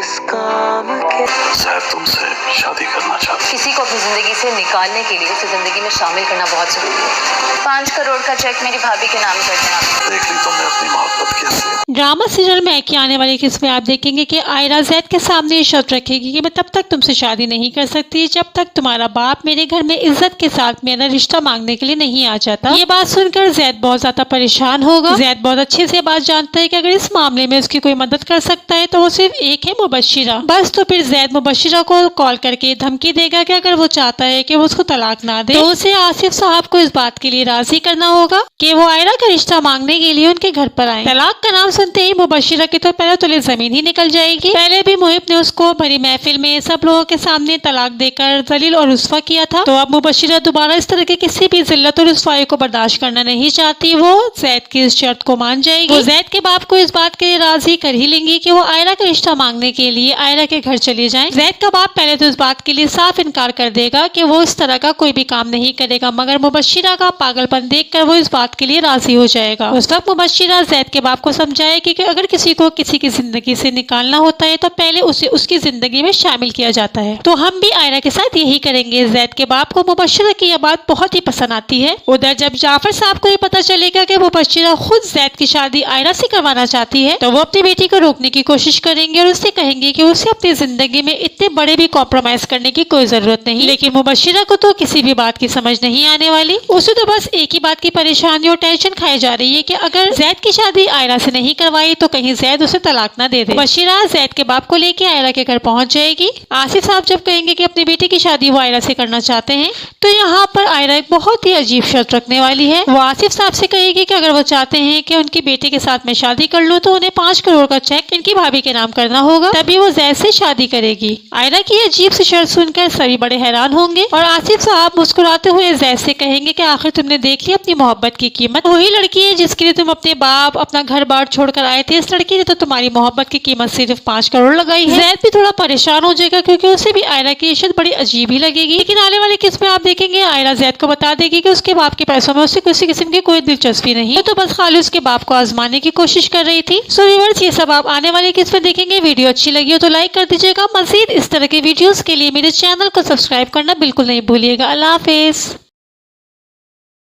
किस काम के। शायद तुमसे शादी करना चाहती। किसी को अपनी जिंदगी से निकालने के लिए उसे जिंदगी में शामिल करना बहुत जरूरी है। 5 करोड़ का चेक मेरी भाभी के नाम कर देना। देख ली तुमने अपनी मोहब्बत कैसे। ड्रामा सीरियल में की आने वाली किस्में आप देखेंगे कि आयरा जैद के सामने ये शर्त रखेगी कि मैं तब तक तुमसे शादी नहीं कर सकती जब तक तुम्हारा बाप मेरे घर में इज्जत के साथ मेरा रिश्ता मांगने के लिए नहीं आ जाता। ये बात सुनकर जैद बहुत ज्यादा परेशान होगा। जैद बहुत अच्छे से बात जानता है कि अगर इस मामले में उसकी कोई मदद कर सकता है तो वो सिर्फ एक है, मुबशिरा। बस तो फिर जैद मुबशिरा को कॉल करके धमकी देगा कि अगर वो चाहता है कि वो उसको तलाक ना दे तो उसे आसिफ साहब को इस बात के लिए राजी करना होगा कि वो आयरा का रिश्ता मांगने के लिए उनके घर पर आए। तलाक का नाम सुनते ही मुबशिरा की तो पहले तुले जमीन ही निकल जाएगी। पहले भी मुहिब ने उसको भरी महफिल में सब लोगों के सामने तलाक देकर जलील और रुस्वा किया था, तो अब मुबशिरा दोबारा इस तरह की किसी भी जिल्लत और रुस्वाई को बर्दाश्त करना नहीं चाहती। वो जैद की इस शर्त को मान जाएगी। वो जैद के बाप को इस बात के लिए राजी कर ही लेंगी कि वो आयरा का रिश्ता मांगने के लिए आयरा के घर चले जाएं। जैद का बाप पहले तो इस बात के लिए साफ इनकार कर देगा कि वो इस तरह का कोई भी काम नहीं करेगा, मगर मुबशिरा का पागलपन देखकर वो इस बात के लिए राजी हो जाएगा। उस वक्त मुबशिरा जैद के बाप को समझाएगी कि अगर किसी को किसी की जिंदगी से निकालना होता है तो पहले उसे उसकी जिंदगी में शामिल किया जाता है, तो हम भी आयरा के साथ यही करेंगे। जैद के बाप को मुबशिरा की यह बात बहुत ही पसंद आती है। उधर जब जाफर साहब को ये पता चलेगा कि मुबशिरा खुद जैद की शादी आयरा से करवाना चाहती है तो वो अपनी बेटी को रोकने की कोशिश करेंगे और उससे कहेंगे कि उसे अपनी जिंदगी में इतने बड़े भी कॉम्प्रोमाइज करने की कोई जरूरत नहीं। लेकिन मुबशिरा को तो किसी भी बात की समझ नहीं आने वाली। उसे तो बस एक ही बात की परेशानी और टेंशन खाई जा रही है कि अगर जैद की शादी आयरा से नहीं करवाई तो कहीं जैद उसे तलाक ना दे दे। मुबशिरा जैद के बाप को लेके आयरा के घर पहुंच जाएगी। आसिफ साहब जब कहेंगे कि अपनी बेटी की शादी वो आयरा से करना चाहते हैं तो यहाँ पर आयरा एक बहुत ही अजीब शर्त रखने वाली है। वो आसिफ साहब से कहेगी कि अगर वो चाहते हैं कि उनकी बेटी के साथ मैं शादी कर लूं तो उन्हें 5 करोड़ का चेक इनकी भाभी के नाम करना होगा, तभी वो जैद से शादी करेगी। आयरा की अजीब सी शर्त सुनकर सभी बड़े हैरान होंगे और आसिफ साहब मुस्कुराते हुए जैद से कहेंगे कि आखिर तुमने देख ली अपनी मोहब्बत की कीमत। वही लड़की है जिसके लिए तुम अपने बाप अपना घर बार छोड़कर आए थे, इस लड़की ने तो तुम्हारी मोहब्बत की कीमत सिर्फ 5 करोड़ लगाई है। जैद भी थोड़ा परेशान हो जाएगा क्योंकि उसे भी आयरा की शर्त बड़ी अजीब ही लगेगी। लेकिन आने वाली किस्त में आप देखेंगे आयरा जैद को बता देगी कि उसके बाप के पैसों में उसे किसी किस्म की कोई दिलचस्पी नहीं है, तो बस खाली उसके बाप को आजमाने की कोशिश कर रही थी। सो व्यूअर्स, ये सब आप आने वाली किस्त में देखेंगे। वीडियो अच्छी लगी हो तो लाइक कर दीजिएगा। मजीद इस तरह के वीडियोस के लिए मेरे चैनल को सब्सक्राइब करना बिल्कुल नहीं भूलिएगा। अल्लाह हाफिज।